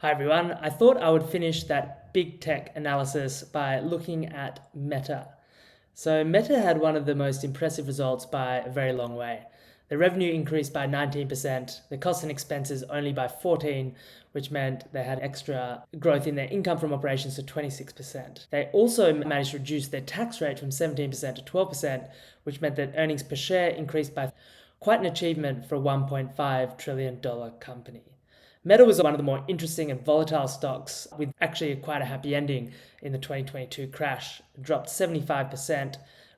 Hi everyone, I thought I would finish that big tech analysis by looking at Meta. So Meta had one of the most impressive results by a very long way. The revenue increased by 19%, the costs and expenses only by 14%, which meant they had extra growth in their income from operations to 26%. They also managed to reduce their tax rate from 17% to 12%, which meant that earnings per share increased by quite an achievement for a $1.5 trillion company. Meta was one of the more interesting and volatile stocks with actually quite a happy ending in the 2022 crash. It dropped 75%,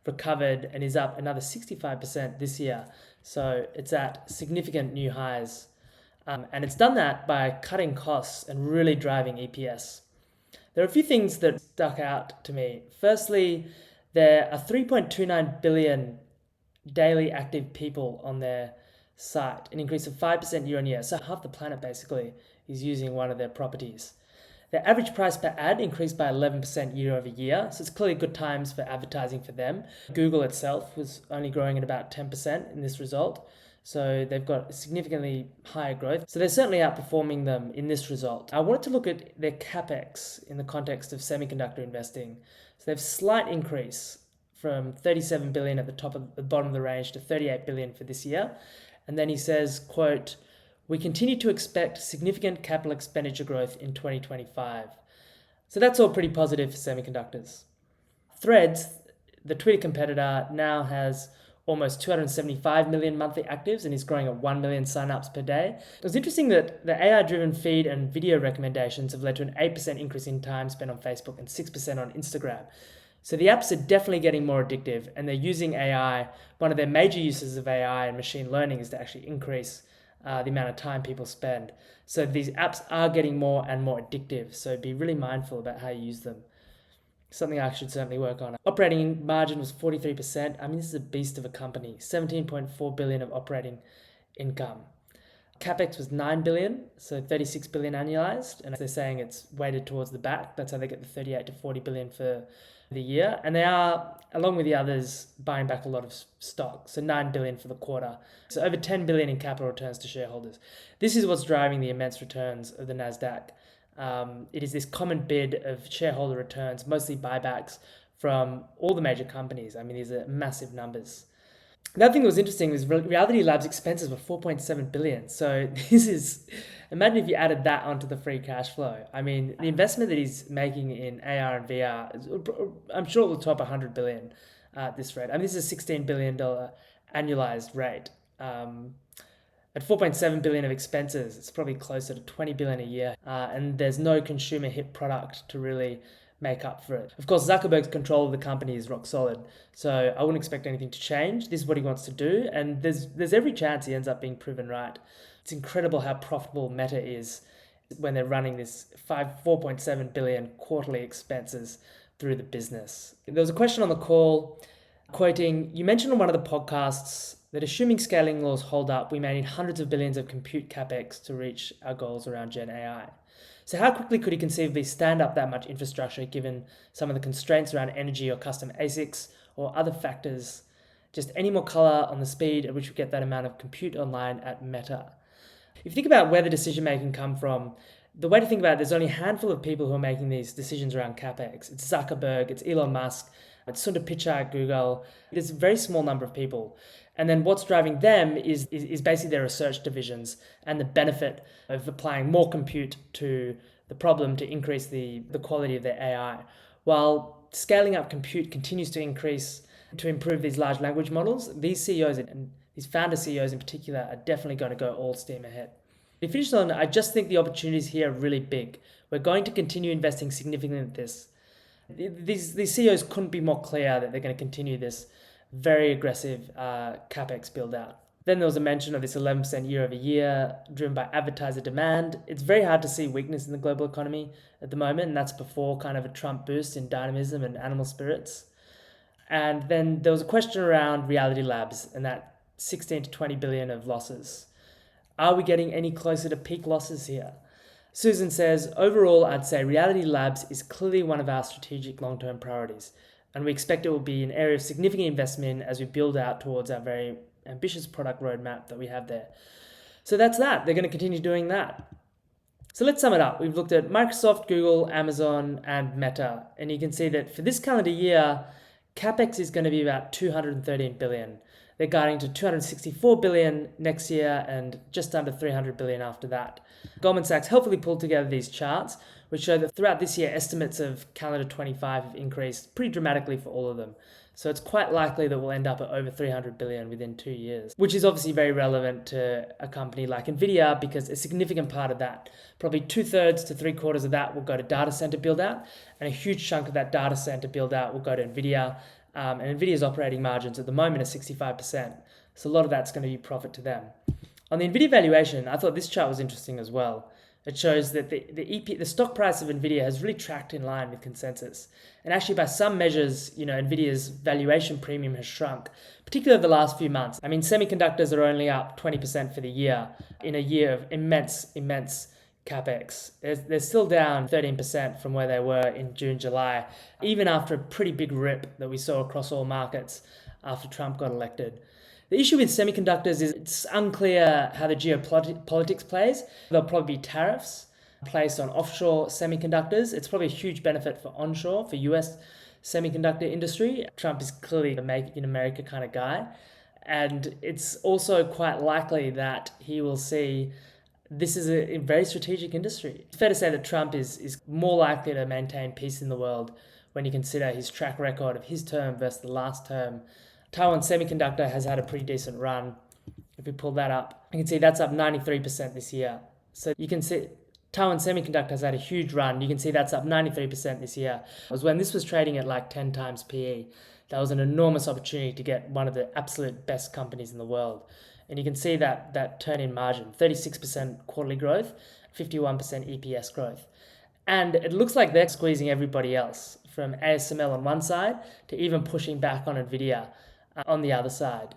recovered, and is up another 65% this year. So it's at significant new highs. And it's done that by cutting costs and really driving EPS. There are a few things that stuck out to me. Firstly, there are 3.29 billion daily active people on their site, an increase of 5% year on year. So half the planet basically is using one of their properties. Their average price per ad increased by 11% year over year. So it's clearly good times for advertising for them. Google itself was only growing at about 10% in this result. So they've got significantly higher growth. So they're certainly outperforming them in this result. I wanted to look at their capex in the context of semiconductor investing. So they have slight increase from 37 billion at the bottom of the range to 38 billion for this year. And then he says, quote, "We continue to expect significant capital expenditure growth in 2025. So that's all pretty positive for semiconductors. Threads, the Twitter competitor, now has almost 275 million monthly actives and is growing at 1 million signups per day. It was interesting that the AI-driven feed and video recommendations have led to an 8% increase in time spent on Facebook and 6% on Instagram. So the apps are definitely getting more addictive and they're using AI. One of their major uses of AI and machine learning is to actually increase the amount of time people spend. So these apps are getting more and more addictive. So be really mindful about how you use them. Something I should certainly work on. Operating margin was 43%. I mean, this is a beast of a company. 17.4 billion of operating income. Capex was 9 billion, so 36 billion annualized. And they're saying it's weighted towards the back. That's how they get the 38 to 40 billion for the year. And they are, along with the others, buying back a lot of stock. So 9 billion for the quarter. So over 10 billion in capital returns to shareholders. This is what's driving the immense returns of the NASDAQ. It is this common bid of shareholder returns, mostly buybacks from all the major companies. I mean, these are massive numbers. The other thing that was interesting was Reality Labs' expenses were 4.7 billion. So this is, imagine if you added that onto the free cash flow. I mean, the investment that he's making in AR and VR, I'm sure it will top 100 billion at this rate. I mean, this is a $16 billion annualized rate. At 4.7 billion of expenses, it's probably closer to 20 billion a year. And there's no consumer hit product to really make up for it. Of course, Zuckerberg's control of the company is rock solid. So I wouldn't expect anything to change. This is what he wants to do. And there's every chance he ends up being proven right. It's incredible how profitable Meta is when they're running this 4.7 billion quarterly expenses through the business. There was a question on the call quoting, "You mentioned on one of the podcasts that assuming scaling laws hold up, we may need hundreds of billions of compute capex to reach our goals around Gen AI. So how quickly could he conceivably stand up that much infrastructure given some of the constraints around energy or custom ASICs or other factors? Just any more color on the speed at which we get that amount of compute online at Meta?" If you think about where the decision making come from, the way to think about it, there's only a handful of people who are making these decisions around capex. It's Zuckerberg, it's Elon Musk, it's Sundar Pichai at Google. There's a very small number of people. And then what's driving them is basically their research divisions and the benefit of applying more compute to the problem to increase the quality of their AI. While scaling up compute continues to increase to improve these large language models, these CEOs and these founder CEOs in particular are definitely going to go all steam ahead. To finish on, I just think the opportunities here are really big. We're going to continue investing significantly in this. These CEOs couldn't be more clear that they're going to continue this very aggressive capex build out. Then there was a mention of this 11% year over year driven by advertiser demand. It's very hard to see weakness in the global economy at the moment, and that's before kind of a Trump boost in dynamism and animal spirits. And then there was a question around Reality Labs and that 16 to 20 billion of losses. Are we getting any closer to peak losses here? Susan says, "Overall, I'd say Reality Labs is clearly one of our strategic long-term priorities, and we expect it will be an area of significant investment as we build out towards our very ambitious product roadmap that we have there." So that's that. They're going to continue doing that. So let's sum it up. We've looked at Microsoft, Google, Amazon, and Meta. And you can see that for this calendar year, CapEx is going to be about 213 billion. They're guiding to 264 billion next year and just under 300 billion after that. Goldman Sachs helpfully pulled together these charts, which show that throughout this year, estimates of calendar 25 have increased pretty dramatically for all of them. So it's quite likely that we'll end up at over 300 billion within 2 years, which is obviously very relevant to a company like Nvidia because a significant part of that, probably 2/3 to 3/4 of that will go to data center build out, and a huge chunk of that data center build out will go to Nvidia. And Nvidia's operating margins at the moment are 65%. So a lot of that's going to be profit to them. On the Nvidia valuation, I thought this chart was interesting as well. It shows that the stock price of Nvidia has really tracked in line with consensus. And actually, by some measures, Nvidia's valuation premium has shrunk, particularly over the last few months. I mean, semiconductors are only up 20% for the year in a year of immense capex. They're still down 13% from where they were in June, July, even after a pretty big rip that we saw across all markets after Trump got elected. The issue with semiconductors is it's unclear how the geopolitics plays. There'll probably be tariffs placed on offshore semiconductors. It's probably a huge benefit for onshore, for US semiconductor industry. Trump is clearly a make in America kind of guy. And it's also quite likely that he will see this is a very strategic industry. It's fair to say that Trump is more likely to maintain peace in the world when you consider his track record of his term versus the last term. Taiwan Semiconductor has had a pretty decent run. If we pull that up, you can see that's up 93% this year. So you can see Taiwan Semiconductor has had a huge run. You can see that's up 93% this year. It was when this was trading at like 10 times PE. That was an enormous opportunity to get one of the absolute best companies in the world. And you can see that turn in margin, 36% quarterly growth, 51% EPS growth. And it looks like they're squeezing everybody else, from ASML on one side to even pushing back on Nvidia on the other side,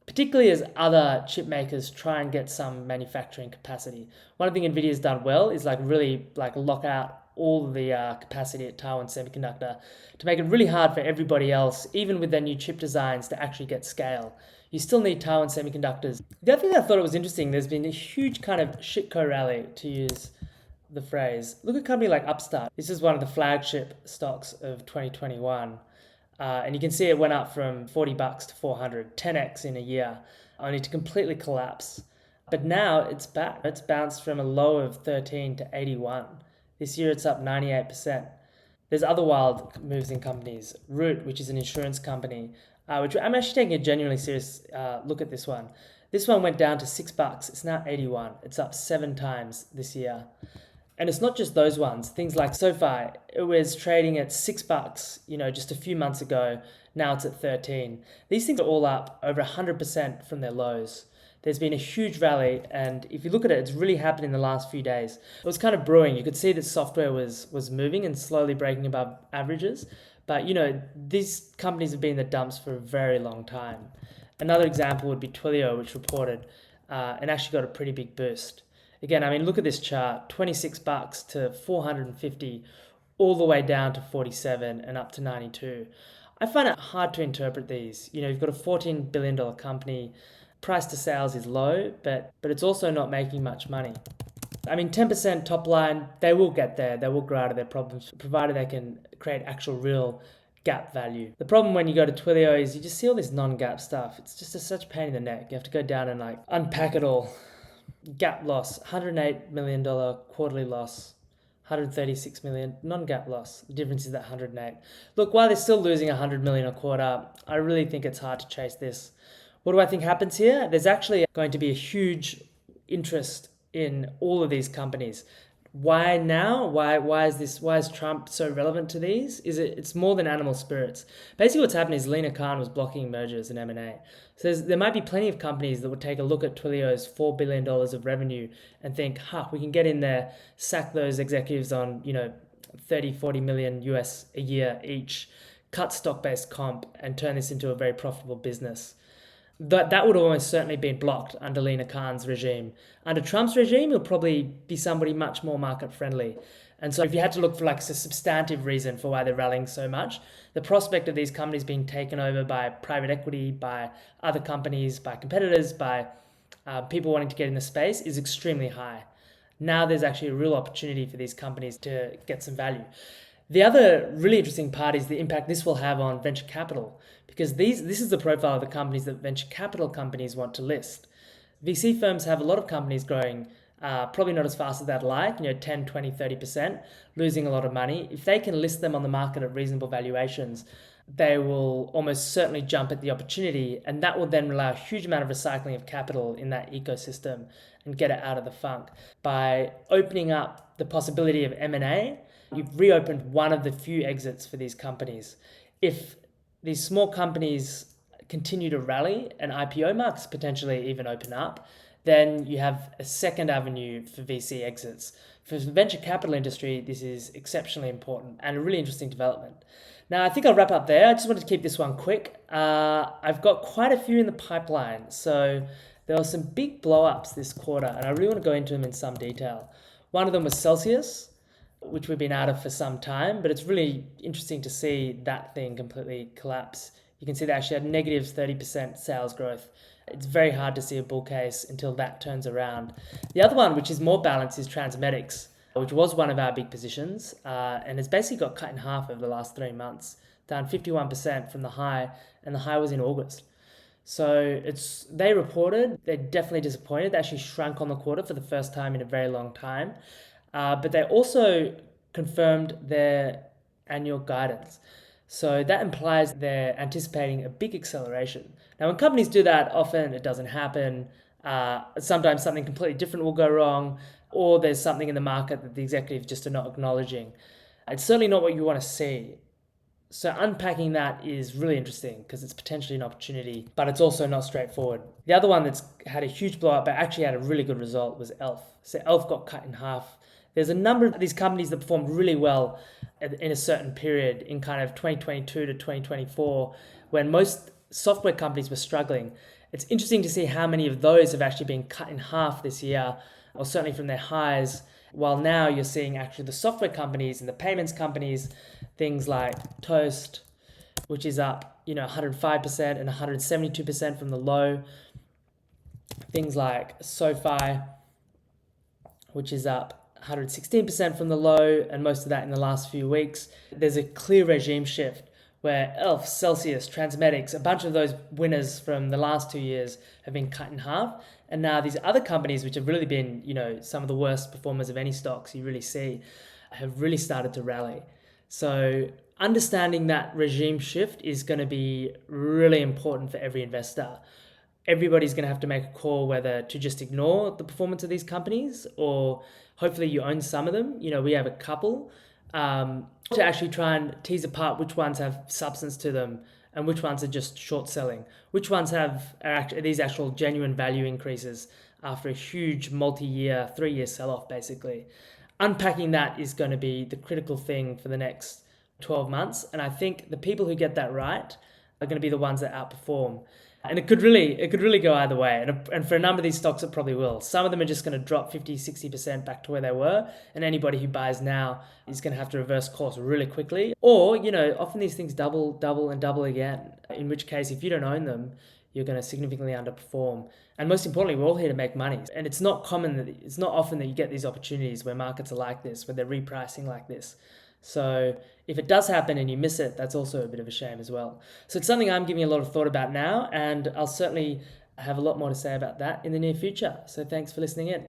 particularly as other chip makers try and get some manufacturing capacity. One thing Nvidia's done well is really lock out all the capacity at Taiwan Semiconductor to make it really hard for everybody else, even with their new chip designs, to actually get scale. You still need Taiwan Semiconductors. The other thing I thought it was interesting, there's been a huge kind of shitco rally, to use the phrase. Look at a company like Upstart. This is one of the flagship stocks of 2021. And you can see it went up from $40 to 400, 10x in a year, only to completely collapse. But now it's back. It's bounced from a low of 13 to 81. This year it's up 98%. There's other wild moves in companies. Root, which is an insurance company, which I'm actually taking a genuinely serious look at this one. This one went down to $6. It's now 81. It's up 7 times this year. And it's not just those ones. Things like SoFi, it was trading at $6, just a few months ago. Now it's at 13. These things are all up over 100% from their lows. There's been a huge rally, and if you look at it, it's really happened in the last few days. It was kind of brewing. You could see that software was moving and slowly breaking above averages. But, these companies have been in the dumps for a very long time. Another example would be Twilio, which reported and actually got a pretty big boost. Again, I mean, look at this chart, $26 to 450, all the way down to 47 and up to 92. I find it hard to interpret these. You've got a $14 billion company, price to sales is low, but it's also not making much money. I mean, 10% top line, they will get there. They will grow out of their problems, provided they can create actual real gap value. The problem when you go to Twilio is you just see all this non-gap stuff. It's just such a pain in the neck. You have to go down and unpack it all. Gap loss, $108 million quarterly loss, 136 million non-gap loss. The difference is that 108. Look, while they're still losing 100 million a quarter, I really think it's hard to chase this. What do I think happens here? There's actually going to be a huge interest in all of these companies. Why now? Why is Trump so relevant to these? It's more than animal spirits. Basically what's happened is Lina Khan was blocking mergers and M&A. So there might be plenty of companies that would take a look at Twilio's $4 billion of revenue and think, we can get in there, sack those executives on, 30, 40 million US a year each, cut stock-based comp and turn this into a very profitable business. That would almost certainly be blocked under Lina Khan's regime. Under Trump's regime, he'll probably be somebody much more market friendly. And so if you had to look for a substantive reason for why they're rallying so much, the prospect of these companies being taken over by private equity, by other companies, by competitors, by people wanting to get in the space is extremely high. Now there's actually a real opportunity for these companies to get some value. The other really interesting part is the impact this will have on venture capital, because this is the profile of the companies that venture capital companies want to list. VC firms have a lot of companies growing, probably not as fast as they'd like, 10, 20, 30%, losing a lot of money. If they can list them on the market at reasonable valuations, they will almost certainly jump at the opportunity, and that will then allow a huge amount of recycling of capital in that ecosystem and get it out of the funk. By opening up the possibility of M&A, you've reopened one of the few exits for these companies. If these small companies continue to rally and IPO markets potentially even open up, then you have a second avenue for VC exits. For the venture capital industry, this is exceptionally important and a really interesting development. Now, I think I'll wrap up there. I just wanted to keep this one quick. I've got quite a few in the pipeline. So there were some big blow-ups this quarter, and I really want to go into them in some detail. One of them was Celsius, which we've been out of for some time, but it's really interesting to see that thing completely collapse. You can see they actually had negative 30% sales growth. It's very hard to see a bull case until that turns around. The other one, which is more balanced, is Transmedics, which was one of our big positions, and has basically got cut in half over the last 3 months, down 51% from the high, and the high was in August. So they reported they're definitely disappointed. They actually shrunk on the quarter for the first time in a very long time, but they also confirmed their annual guidance. So that implies they're anticipating a big acceleration. Now, when companies do that, often it doesn't happen. Sometimes something completely different will go wrong, or there's something in the market that the executives just are not acknowledging. It's certainly not what you want to see. So unpacking that is really interesting because it's potentially an opportunity, but it's also not straightforward. The other one that's had a huge blow up but actually had a really good result was Elf. So Elf got cut in half. There's a number of these companies that performed really well in a certain period in kind of 2022 to 2024 when most software companies were struggling. It's interesting to see how many of those have actually been cut in half this year, or certainly from their highs, while now you're seeing actually the software companies and the payments companies, things like Toast, which is up 105% and 172% from the low. Things like SoFi, which is up 116% from the low, and most of that in the last few weeks. There's a clear regime shift where Elf, Celsius, Transmedics, a bunch of those winners from the last 2 years have been cut in half. And now these other companies, which have really been, some of the worst performers of any stocks you really see, have really started to rally. So understanding that regime shift is going to be really important for every investor. Everybody's going to have to make a call whether to just ignore the performance of these companies or hopefully you own some of them. We have a couple to actually try and tease apart which ones have substance to them and which ones are just short selling, which ones are these actual genuine value increases after a huge multi-year, 3-year sell-off basically. Unpacking that is going to be the critical thing for the next 12 months. And I think the people who get that right are going to be the ones that outperform. And it could really go either way. And for a number of these stocks, it probably will. Some of them are just going to drop 50, 60% back to where they were. And anybody who buys now is going to have to reverse course really quickly. Or, often these things double and double again. In which case, if you don't own them, you're going to significantly underperform. And most importantly, we're all here to make money. And it's not often that you get these opportunities where markets are like this, where they're repricing like this. So if it does happen and you miss it, that's also a bit of a shame as well. So it's something I'm giving a lot of thought about now, and I'll certainly have a lot more to say about that in the near future. So thanks for listening in.